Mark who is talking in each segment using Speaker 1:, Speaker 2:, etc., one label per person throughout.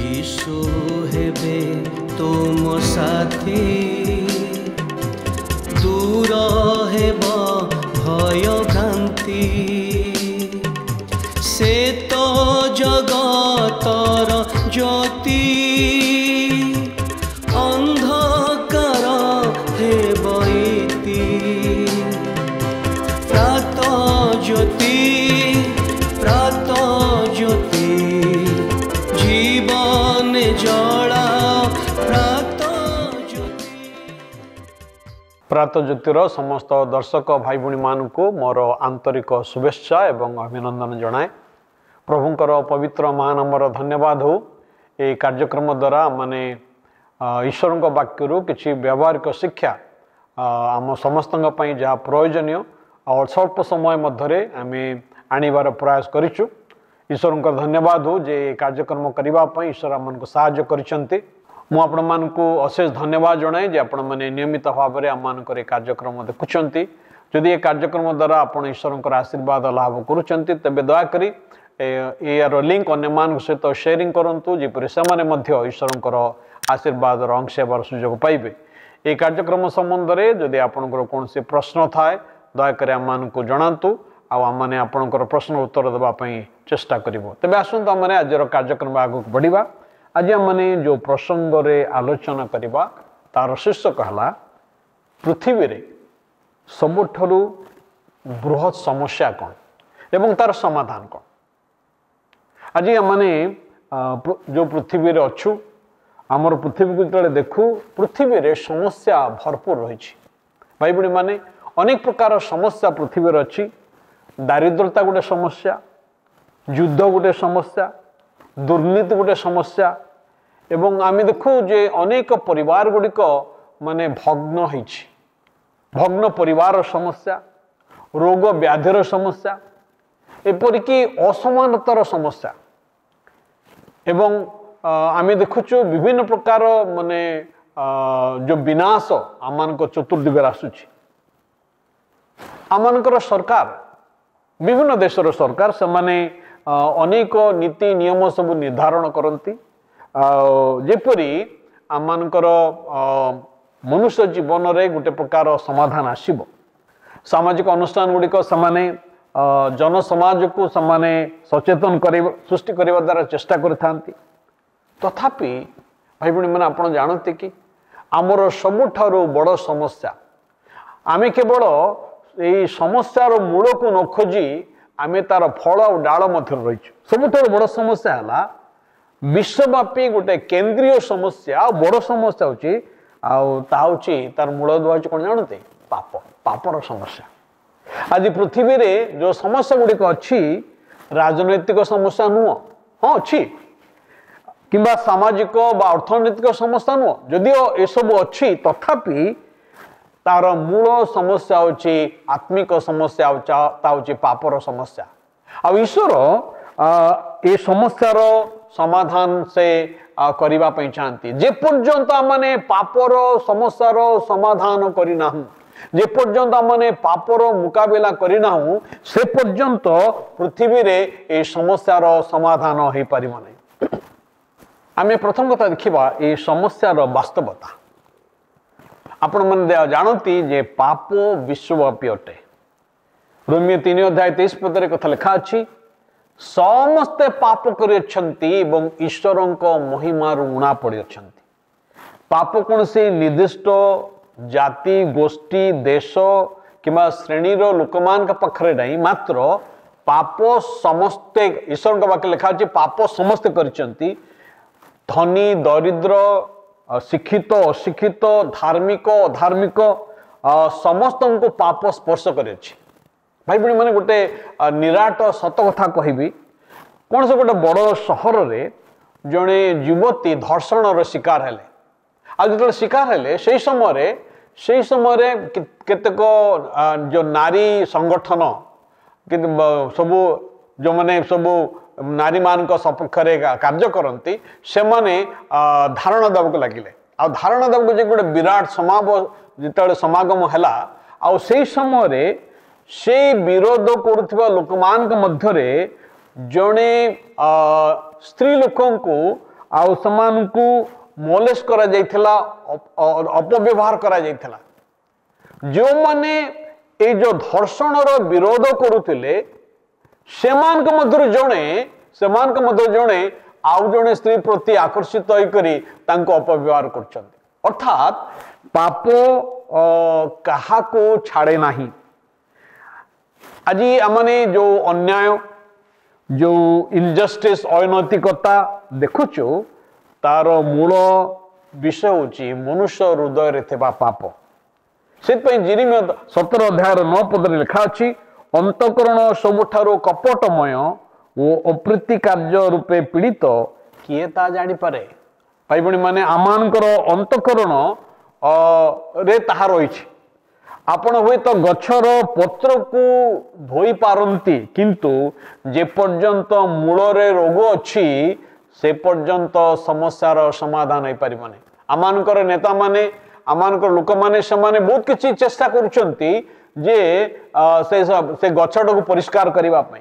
Speaker 1: यीशु हेबे तुम साथी दूर हेब भय भ्रांति से तो जगतर ज्योति अंधकार हेब इति प्रात ज्योति जीवन जला
Speaker 2: प्रात ज्योतिर समस्त दर्शक भाई भूणी मानक मोर आंतरिक शुभेच्छा एवं अभिनंदन जनाए। प्रभुंकर पवित्र महानामर धन्यवाद हो। ये कार्यक्रम द्वारा माने ईश्वर वाक्य किसी व्यावहारिक शिक्षा आम समस्त जहाँ प्रयोजनीय और स्वल्प समय मध्य आम आनिबार प्रयास करूँ। ईश्वर धन्यवाद हो जे कार्यक्रम करने ईश्वर आमको साहाय्य करिसेंती। मु आपण मानकु अशेष धन्यवाद जनाए जे आपण माने नियमित भाव में आम मानकर कार्यक्रम देखुंती। जदि ये कार्यक्रम द्वारा आपण ईश्वर आशीर्वाद लाभ करुँच तेज दयाकोरी यार लिंक अन्य मान सहित शेयरिंग करूँ जेपरी से ईश्वर आशीर्वाद अंश हेबार सुजोग पाइबे। ये कार्यक्रम संबंध में जदि आपंकर कौन प्रश्न थाए दयाकोरी आम मानकु जनातु आने आपंकर प्रश्न उत्तर देवाई चेष्टा करूँ। तेज आसतु आम आज कार्यक्रम आगक बढ़ा। आज मैंने जो प्रसंग रे आलोचना करवा तार शीर्षक है पृथ्वी रे सबुठारु बृहत समस्या कौन एवं तार समाधान कौन। आज मैंने जो पृथ्वी रे अच्छु आमर पृथ्वी को जो देखू पृथ्वी रे समस्या भरपूर रही। भाई बड़ी माने अनेक प्रकार समस्या पृथ्वी रे अच्छी। दारिद्रता गोटे समस्या, युद्ध गोटे समस्या, दुर्नीति गोटे समस्या एवं आम देखू जे अनेक परिवार गुड़िक माने भग्न होइछि। भग्न परिवार समस्या, रोग व्याधिर समस्या, एपरिकी असमानतार समस्या एवं आम देखुचु विभिन्न प्रकार माने जो विनाश आम चतुर्दिगरे आसुछि। आम सरकार विभिन्न देशर सरकार से माने अनेक नीति नियम सब निर्धारण करती जेपरी आमकर मनुष्य जीवन में गोटे प्रकार समाधान आसब। सामाजिक अनुष्ठान गुड़िक से जन समाज को समाने सचेतन सृष्टि करने द्वारा चेष्टा करथांती। तथापि भाई भणी मैंने आप जानते कि आमर सबुठारु बड़ समस्या आमे केवल यही समस्यार मूल को न खोजी आमे तार फल और डाल मध्य रही। सबुठारु बड़ समस्या है विश्वव्यापी गोटे केंद्रीय समस्या बड़ समस्या होची तार मूल दुआ कौन जानते पाप पापर समस्या। आज पृथ्वी रे जो समस्या गुड़िक अच्छी राजनैतिक समस्या नुह हाँ अच्छी किंबा सामाजिक बा अर्थनैतिक समस्या नुह जदिओ एसबू अच्छी तथापि तार मूल समस्या होची आत्मिक समस्या होची पापर समस्या। आ ईश्वर ये समस्यार समाधान से करबा पई चाहती। जे पर्यंत माने पापर समस्यार समाधान करिना जे पर्यंत माने पापर मुकाबला करिना से पर्यंत पृथ्वी रे ए समस्यार समाधान हो पारिबो नै। आमे प्रथम कथा देखिबा ए समस्यार वास्तवता। आपण मैंने जानती जे पाप विश्वव्यापी अटे। रोमियो 3 अध्याय 23 पदरे कथा लिखा अछि समस्ते पाप करियछंती एवं ईश्वरंको महिमारु उणा पड़ियछंती। पाप कौन से निर्दिष्ट जाति गोष्ठी देश किंबा श्रेणीर लोकमान पाखरे नहीं मात्र पाप समस्ते ईश्वर का वाक्य लिखा अछि पाप समस्ते करियछंती। धनी दरिद्र शिक्षित अशिक्षित धार्मिक अधार्मिक समस्त को पाप स्पर्श कर। भाई बड़ी मैंने गोटे निराट सत कथा कहबी कौन से गोटे बड़ सहर रे जड़े युवती धर्षण शिकार हेले। आ जो शिकार हेले से समय केतेक जो नारी संगठन सबू जो मैंने सबू नारी मान सपक्ष कार्य करती से माने धारणा देवाक लगिले। आ धारणा देवाक जो गोटे विराट जिते समागम है आ से समय से विरोध करुवा लोक मान मध्य जड़े स्त्री लोक आउ समानकु मोलेस करा जाइथिला अपव्यवहार करा जाइथिला जो माने ए जो धर्षण रो विरोध करुथिले सेमान के मध्य जणे आउ जणे स्त्री प्रति आकर्षित होई करी तांको अपव्यवहार करछन्ति अर्थात पाप कहा को छाड़े नाही। आज आमने जो अन्याय जो इनजस्टिस अनैतिकता देखुचु तार मूल विषय होची मनुष्य हृदय रे थिबा पाप। सेतपई जिरिमिया 17 अध्याय 9 पद रे लिखा अछि अंतःकरण सबुठारो कपटमय ओ अप्रीति कार्य रूपे पीड़ित किए ता जानि पारे। भाई बणी माने आमानकर अंतःकरण रे ताहा रहिछि। आपण हुए तो गछर पत्र को धोई पारंती किंतु जे पर्यंत मूल रे रोग अछि से पर्यंत समस्यार समाधान हो पार नहीं। आमानकर नेता माने आमानकर लोक माने समाने बहुत किछि चेष्टा करूछंती जे से गछट को परिष्कार करिवा पई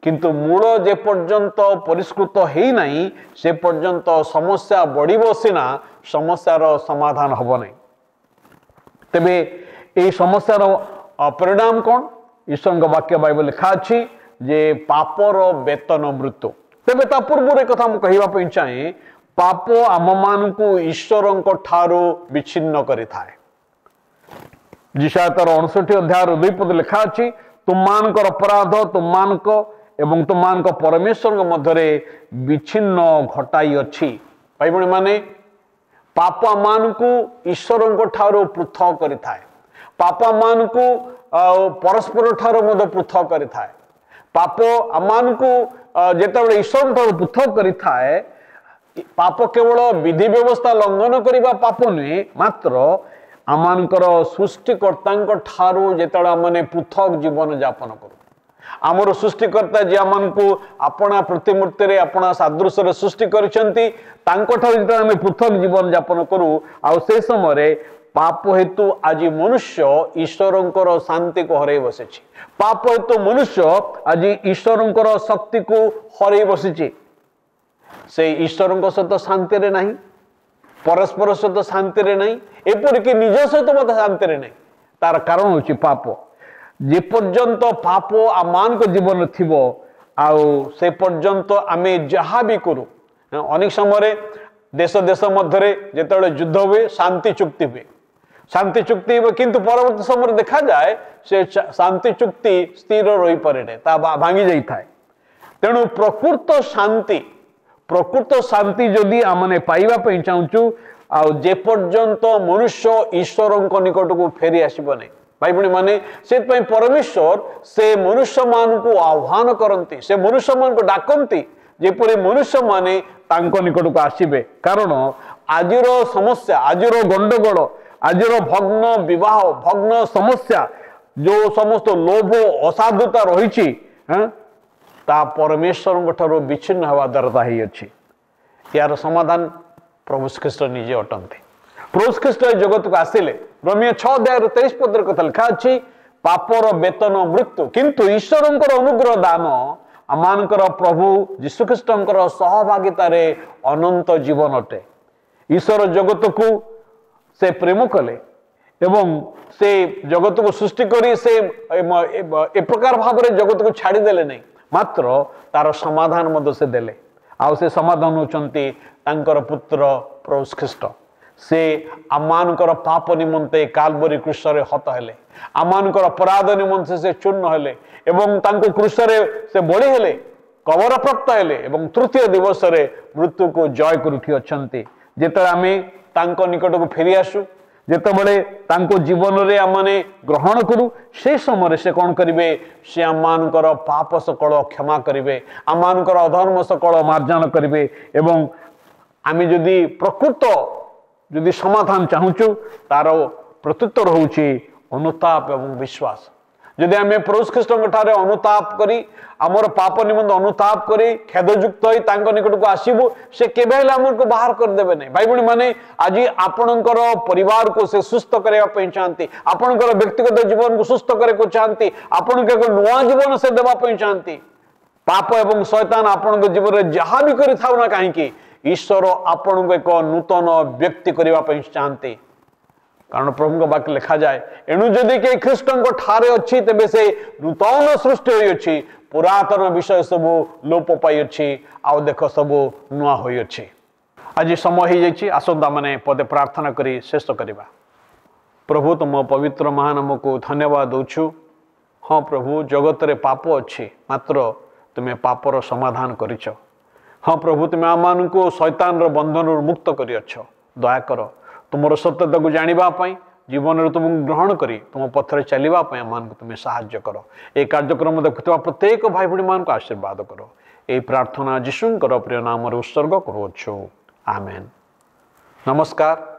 Speaker 2: किंतु मूल जे पर्यंत परिष्कृत हेई नाही से पर्यंत समस्या बढ़िबो सिना समस्यार समाधान हबो नहीं। तेबे ए समस्यार परिणाम कौन ईश्वर वाक्य बाइबल लिखा अछि जे पापर वेतन मृत्यु। तेबे ता पूर्व कथा मु कहिबा पई चाहे पाप आम मान को ईश्वर ठारू विच्छिन्न करि थाए। जिशातर 59 अध्याय 2 पद लिखा अछि तुमानकर अपराध तुमानक एवं तुमानक परमेश्वर मध्य विच्छिन्न घटाई अछि। भाई बणी माने पाप मान को ईश्वर ठारू पृथक करि थाए। पाप मान को परस्पर ठारू मध्य पृथक करि थाए। पाप आमान को जेतेबेले ईश्वर ठारू पृथक करि थाए पाप केवल विधि व्यवस्था लंघन करिबा पाप नुहे मात्र आमानकर सृष्टिकर्ता ठारू जेतेबेले आमने पृथक जीवन यापन करू। आमर सृष्टिकर्ता जे आमान को अपना प्रतिमूर्ति रे अपना सादृश्य रे सृष्टि करिसंती तांको ठारू जेतेबेले आमे पृथक जीवन यापन करू आ से समय रे पाप हेतु आज मनुष्य ईश्वरंकर शांति को हरई बसी। पाप हेतु मनुष्य आज ईश्वरंकर शक्ति को हरई बसी। से ईश्वर सहित शांति रे नहीं परस्पर सहित शांति रे नहीं एपरिक निज सहित मत शांति रे नहीं। तार कारण होची पाप। जे पर्यंत पाप आमान को जीवन थिबो आउ से पर्यंत आमे जहा भी करू अनेक समय देश देश मध्य जेतेबेले युद्ध हुए शांति चुक्ति हुए शांति चुक्ति हुए किंतु परवर्ती समय देखा जाए से शांति चुक्ति स्थिर रही पारे ता भांगी जाई थाए। तेणु प्रकृत शांति जदि आमने पाइबा पई चाहूचु आ जे पर्यंत मनुष्य ईश्वर निकट को फेरी आसीबो नहीं। भाई बणी माने से परमेश्वर से मनुष्य मान को आह्वान करती से मनुष्य मान को डाकती जेपरि मनुष्य माने तांको निकट को आसीबे। कारण आजिर समस्या आजिर गंडगोल आजिर भग्न विवाह भग्न समस्या जो समस्त लोभ असाधुता रही ता परमेश्वर ठारू विच्छिन्न हवा द्वारा ही अच्छी। यार समाधान प्रभु ख्रीष्ट निजे अटंती। प्रभु ख्रीष्ट जगत को आसिले रोमियो 6 अध्याय 23 पद कथा लिखा अछि पापर वेतन मृत्यु किंतु ईश्वरंकर अनुग्रह दान आमानकर प्रभु यीशु ख्रीष्टंकर सहभागिता रे अनंत जीवन अटे। ईश्वर जगत को से प्रेम कले एवं से जगत को सृष्टि करी से ए प्रकार भाव रे जगत को छाड़ी देले नहीं मात्र तार समाधान मध्य से देले। आउ से समाधान होचंती तांकर पुत्र प्रभु ख्रीष्ट। से आमानकर पाप निमंते कालवरी क्रूस रे हत हेले आमानकर अपराध निमंते से चूर्ण हेले एवं तांको क्रूस रे से बळी हेले कबर प्राप्त हेले एवं तृतीय दिवस रे मृत्यु को जय करूठी अछंती। जेते आमे तांको निकट को फेरी आसु जेतेबेले तांको जीवन रे आमाने ग्रहण करू से समय से कौन करिवे से आमानकर पाप सकल क्षमा करिवे आमानकर अधर्म सकल मार्जन करिवे एवं आमे जदि प्रकृत जदि समाधान चाहूचु तार प्रत्युत्तर होउची अनुताप एवं विश्वास। जदि आमे प्रभु ख्रीष्टଙ୍କ ठारे अनुताप करी आमर पाप निमंत अनुताप करी खेदयुक्त होई तांको निकट को आसीबु से केबे हेले हमको बाहर कर देबे नै। भाई बणी माने आज आपणकर परिवार को से सुस्त करबा पई चाहंती आपणकर व्यक्तिगत जीवन को सुस्त करे को चाहंती आपणके को नया जीवन से देबा पई चाहंती। पाप एवं शैतान आपणक जीवन रे जहा भी करि थाउ ना काहे कि ईश्वर आपण को एक नूतन व्यक्ति करने चाहते कारण प्रभु बाक्य लिखा जाए एणु जदि के ख्रीष्ट ठारे अच्छी तेबे से नूतन सृष्टि होई पुरातन विषय सबू लोप पाई आउ देख सबू नुआ होई आज समय हो जाइए आसंता माने पदे प्रार्थना करी शेष करवा। प्रभु तुम पवित्र महानाम को धन्यवाद दौछु। हाँ प्रभु जगत रे पाप अच्छी मात्र तुम्हें पापर समाधान करिछ। हाँ प्रभु तुम्हें आम को शैतान बंधन मुक्त कर दया कर तुम सत्यता को जानापी जीवन तुम ग्रहण करी तुम पथरे चलवाई आम तुम्हें साहाय्य कर। ये कार्यक्रम देखुवा प्रत्येक भाई भाई मान को आशीर्वाद कर। ये प्रार्थना जीशुंकर प्रिय नाम उत्सर्ग करुछु। आमेन। नमस्कार।